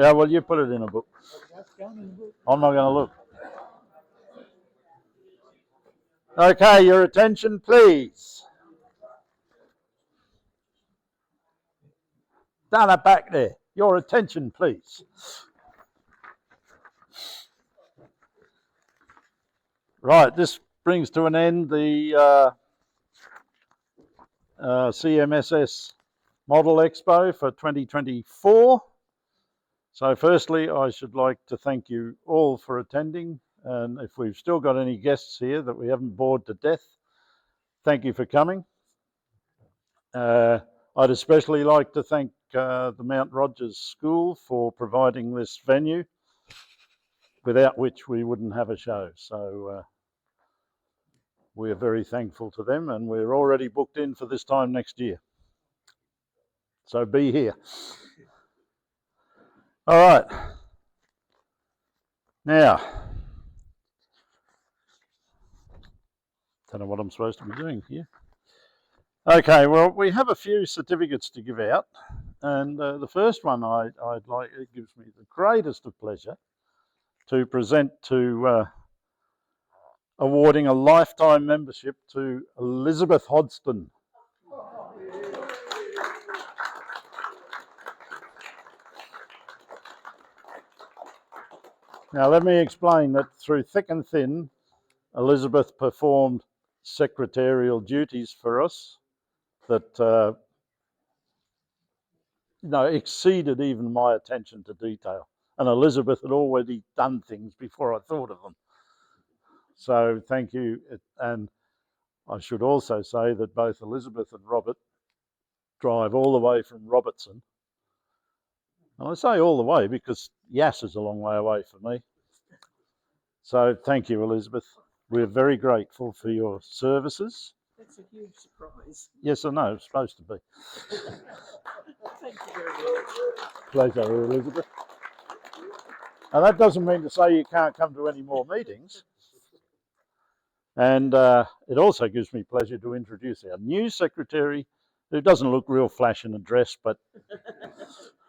Yeah, well, you put it in a book. I'm not going to look. Okay, your attention, please. Down at back there. Your attention, please. Right, this brings to an end the CMSS Model Expo for 2024. So firstly, I should like to thank you all for attending. And if we've still got any guests here that we haven't bored to death, thank you for coming. I'd especially like to thank the Mount Rogers School for providing this venue, without which we wouldn't have a show. So we're very thankful to them, and we're already booked in for this time next year. So be here. All right. Now, don't know what I'm supposed to be doing here. Okay, well, we have a few certificates to give out, and the first one I'd like, it gives me the greatest of pleasure to present to awarding a lifetime membership to Elizabeth Hodgson. Now, let me explain that through thick and thin, Elizabeth performed secretarial duties for us that exceeded even my attention to detail. And Elizabeth had already done things before I thought of them. So thank you. And I should also say that both Elizabeth and Robert drive all the way from Robertson. And I say all the way because Yass is a long way away for me. So thank you, Elizabeth. We're very grateful for your services. That's a huge surprise. Yes, I know, it's supposed to be. Thank you very much. Pleasure, Elizabeth. Now, that doesn't mean to say you can't come to any more meetings. And it also gives me pleasure to introduce our new secretary, who doesn't look real flash in a dress, but...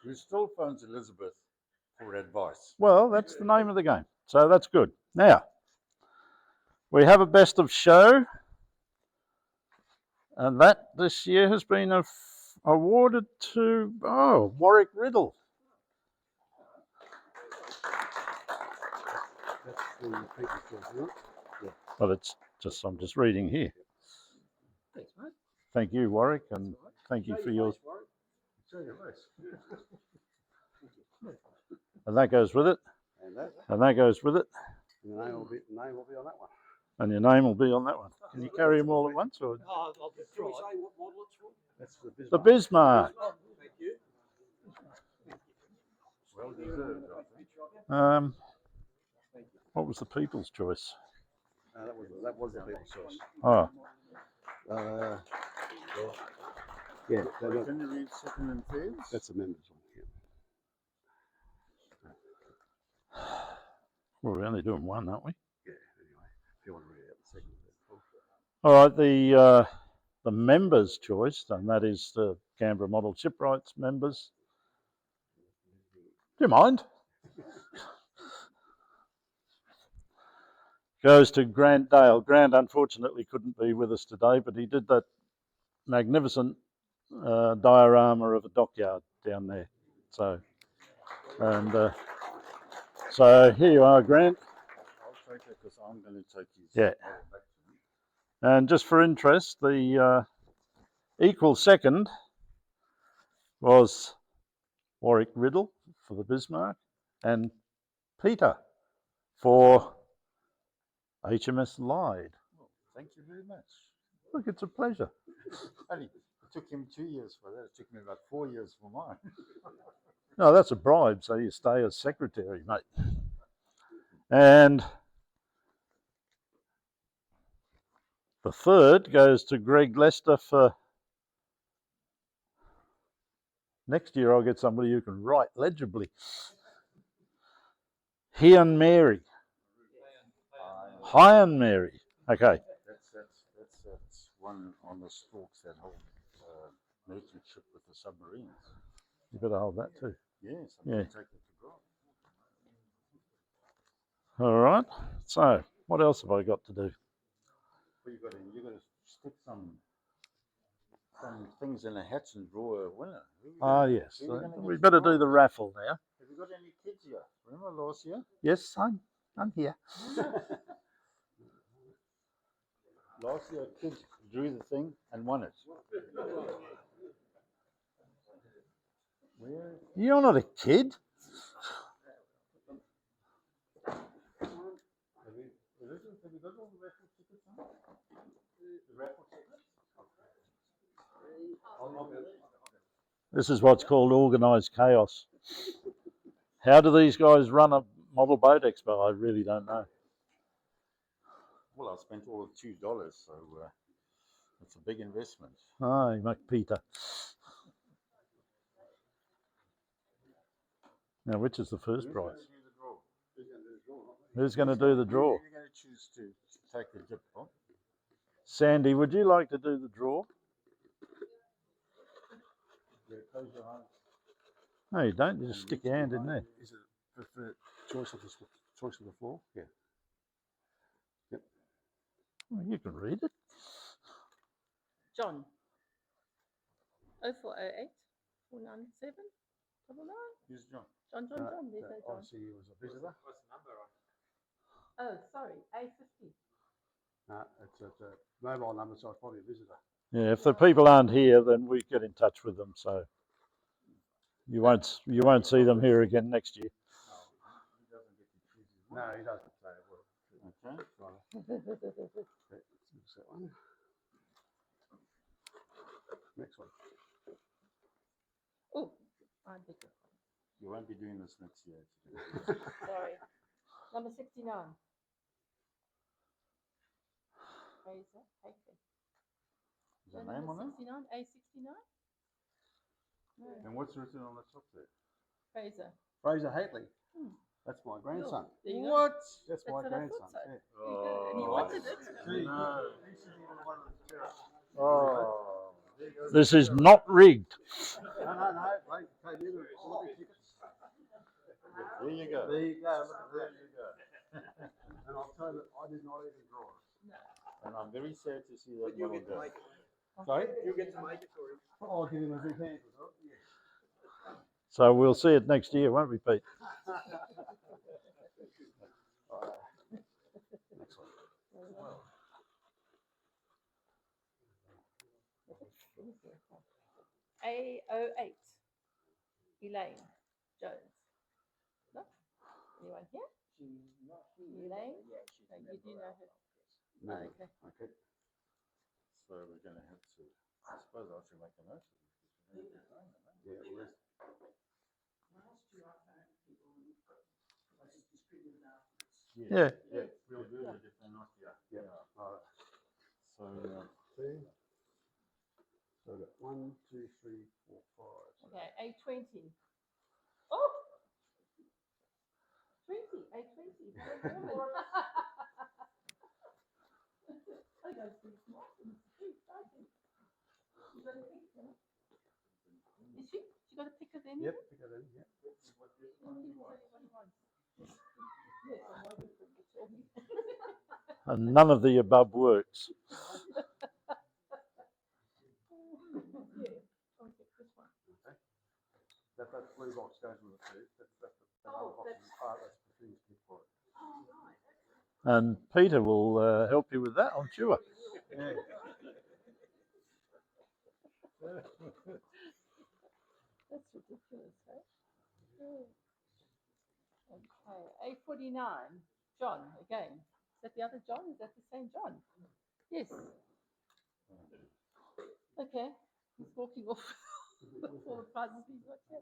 Who still phones Elizabeth for advice. Well, that's the name of the game. So that's good. Now, we have a best of show. And that this year has been awarded to, Warwick Riddle. That's the people's choice, isn't it? Yeah. Well, it's just, I'm just reading here. Thanks, mate. Thank you, Warwick, and thank you for your... Show your face. And that goes with it. And that goes with it. And your name will be on that one. And your name will be on that one. Can you carry them all at once? Or? I'll just try. What model it's for? That's the Bismarck. The Bismarck. Oh, thank you. Well deserved, I think. What was the people's choice? That was the people's choice. Oh. Yeah. Can you read second and third? That's the members one. Well, we're only doing one, aren't we? Yeah. Anyway, if you want to read out the second. All right, the members' choice, and that is the Canberra Model Shipwrights members. Do you mind? Goes to Grant Dale. Grant unfortunately couldn't be with us today, but he did that magnificent diorama of a dockyard down there. So, and so here you are, Grant. I'll take it because I'm going to take his. Yeah. And just for interest, the equal second was Warwick Riddle for the Bismarck and Peter for HMS Lyde. Well, thank you very much. Look, it's a pleasure. Only it took him 2 years for that. It took me about 4 years for mine. No, that's a bribe, so you stay as secretary, mate. And the third goes to Greg Lester for... Next year I'll get somebody who can write legibly. Hian Mary. Hian Mary. Okay. That's one on the stalks that hold merchant ship with the submarines. You better hold that too. Yes, I'm Yeah. going to take it to All right. So, what else have I got to do? Well, you got to stick some things in the hats and draw a winner. Ah, yes. who are you gonna We get better to do the raffle now. Have you got any kids here? Remember last year? Yes, I'm here. Last year, kids drew the thing and won it. Where? You're not a kid. Have you got all the raffle tickets on? The raffle tickets? This is what's called organised chaos. How do these guys run a model boat expo? I really don't know. Well, I spent all of $2, so it's a big investment. Ah, you make Peter. Now, which is the first prize? Who's going to do the draw? You're going to choose to take the dip, huh? Sandy, would you like to do the draw? Yeah, close your eyes. No, you don't. You just stick your hand in there. Is it the choice of the floor? Yeah. Well, you can read it. John. 0408 497 99. Who's John? John. There's no John. Obviously, he was a visitor. Oh, sorry. A50. No, it's a mobile number, so it's probably a visitor. Yeah, if the people aren't here, then we get in touch with them. So you won't see them here again next year. No, he doesn't say a word. Okay. Okay, that's that one. Next one. Oh, I did it. You won't be doing this next year. Sorry. Number 69. Fraser, Hakeley. Is there a name on it? 69, A69? No, And what's written on the top there? Fraser. Fraser Hatley. Hmm. That's my grandson. There you go. What? That's my what I thought grandson. so. Yeah. There you go. And he wanted it. No. Oh, this is not rigged. No. Like, hey, you got tickets. There you go. There you go. Look at There that. you go. And I'll tell you, I did not even draw it. And I'm very sad to see that You model get to go. make it. Sorry? You get to make it for him. I'll give him a big hand. So we'll see it next year, won't we, Pete? Next one. A08. Elaine Jones. No? Anyone here? Elaine? No, you do know her. No. Oh, okay. Okay. So we're going to have to, I suppose I should make a note of it. Yeah, well, Yeah. Yeah, we'll do it if they're not here. yeah. All right. So, See? So we've got 1, 2, 3, 4, 5. Okay, A20. Oh! 20, A20. I go too smart and it's too exciting. You got a picture? Is she? She got a picture then? Yep, pick it in. Yep. And none of the above works. That blue box goes with the food. That's the other box is part. That's the things to for it. And Peter will help you with that, I'm sure. Yeah. That's ridiculous, eh? Okay, A49, John, again. Is that the other John? Is that the same John? Yes. Okay, he's walking off all the prizes he's got here.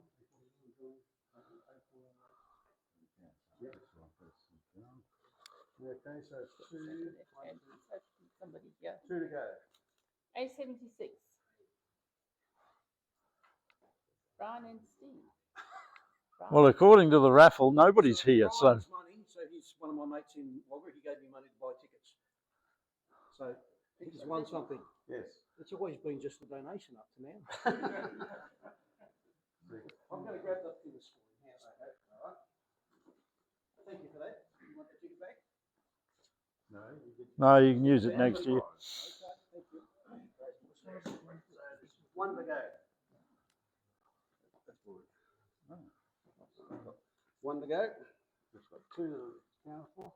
Okay, so it's So somebody here. 2 to go. A76. Brian and Steve. Brian. Well, according to the raffle, nobody's here, so Brian's money, so he's one of my mates in Wagga. He gave me money to buy tickets. So he's won something. Yes. It's always been just a donation up to now. I'm going to grab that thing this morning. How's that? All right. Thank you for that. You want the ticket? No, you can use it next year. One to go. One to go. It's got two to count for.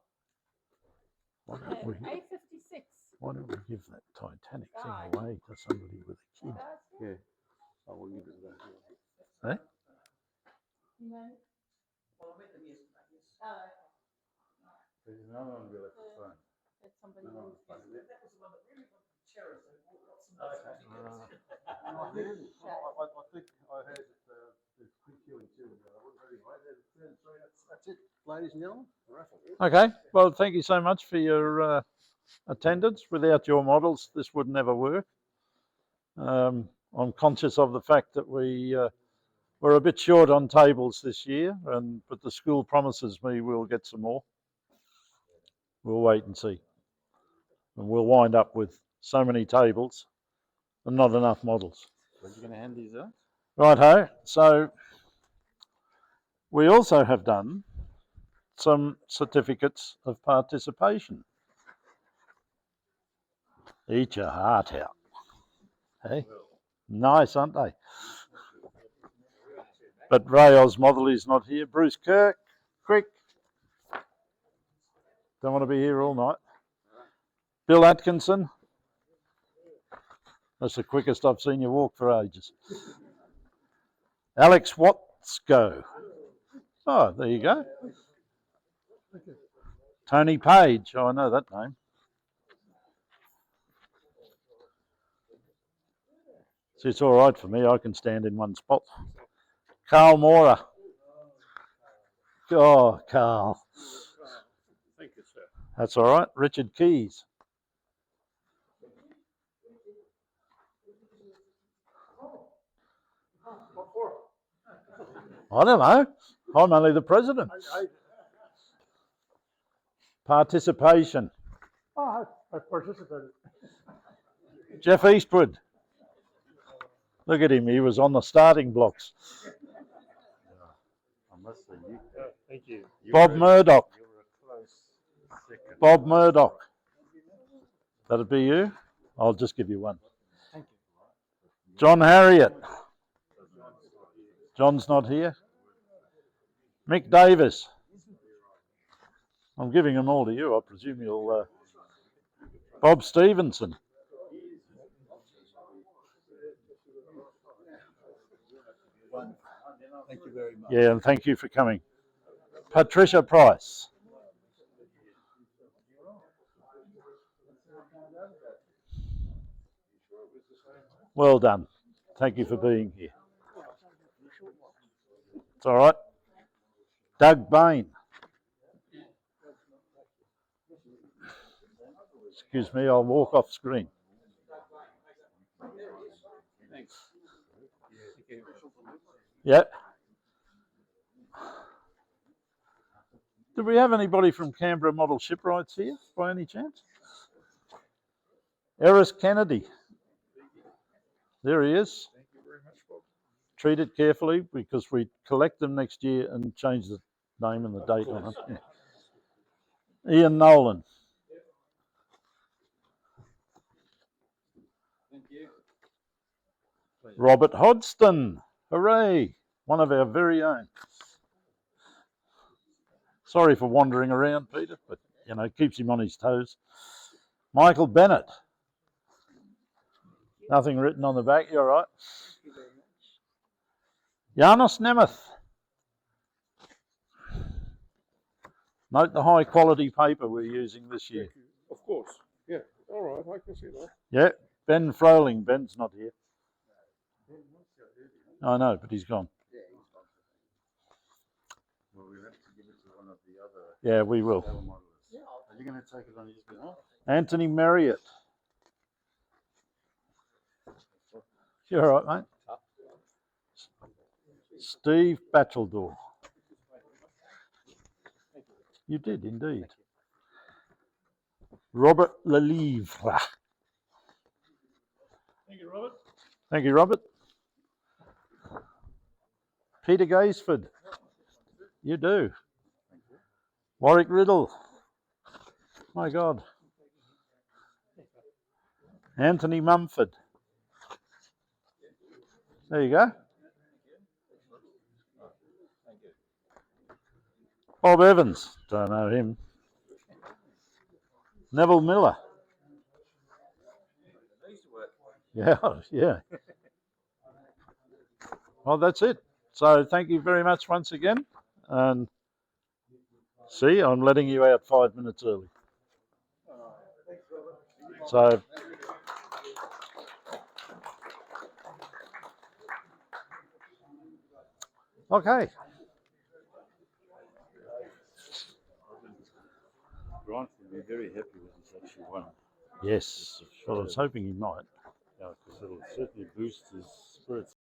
Why don't we, A56. why don't we give that Titanic Aye. thing away to somebody with a kid? Yeah. I will give it that. Eh? You know? Well, I met them yesterday. Yes. Oh, There's another one we left the phone. it's somebody No, else. but it- That was the one that really wanted to cherish. They got some tickets. I think I heard that there's quick queuing too. That's it, ladies and gentlemen. The raffle. Okay, well, thank you so much for your attendance. Without your models, this would never work. I'm conscious of the fact that we're a bit short on tables this year, but the school promises me we'll get some more. We'll wait and see. And we'll wind up with so many tables and not enough models. When are you going to hand these out? Righto, so we also have done some certificates of participation. Eat your heart out. Hey, nice, aren't they? But Ray Osmotherly's not here. Bruce Kirk, quick. Don't want to be here all night. Bill Atkinson. That's the quickest I've seen you walk for ages. Alex Watsko. Oh, there you go. Tony Page. Oh, I know that name. See, it's all right for me. I can stand in one spot. Carl Mora. Oh, Carl. Thank you, sir. That's all right. Richard Keys. I don't know. I'm only the president. Participation. Oh, I participated. Jeff Eastwood. Look at him. He was on the starting blocks. I must say, you, Thank you. Bob Murdoch. you were a close second. Bob Murdoch. That'd be you? I'll just give you one. John Harriet. John's not here. Mick Davis. I'm giving them all to you. I presume you'll... Bob Stevenson. Thank you very much. Yeah, and thank you for coming. Patricia Price. Well done. Thank you for being here. It's all right. Doug Bain. Excuse me, I'll walk off screen. Thanks. Thank you. Yeah. Do we have anybody from Canberra Model Shipwrights here by any chance? Eris Kennedy. There he is. Thank you very much, Bob. Treat it carefully because we collect them next year and change the name and the date on it. Yeah. Ian Nolan. Thank you. Robert Hodgson. Hooray. One of our very own. Sorry for wandering around, Peter, but you know, keeps him on his toes. Michael Bennett. Nothing written on the back, you're right. Janos Nemeth. Note the high quality paper we're using this year. Of course. Yeah. All right. I can see that. Yeah, Ben Froling. Ben's not here. I know, but he's gone. Well, we'll have to give it to one of the other Yeah, we will. cell modelers. Are you going to take it on his behalf? Anthony Marriott. You all right, mate? Steve Bacheldor. You did indeed. Robert Lelivre. Thank you, Robert. Thank you, Robert. Peter Gaisford. You do. Warwick Riddle. My God. Anthony Mumford. There you go. Bob Evans. Don't know him. Neville Miller. Yeah, yeah. Well, that's it. So thank you very much once again. And see, I'm letting you out 5 minutes early. So, okay. Grant would be very happy with this actually one. Yes, well, I was hoping he might. Yeah, because it'll certainly boost his spirits.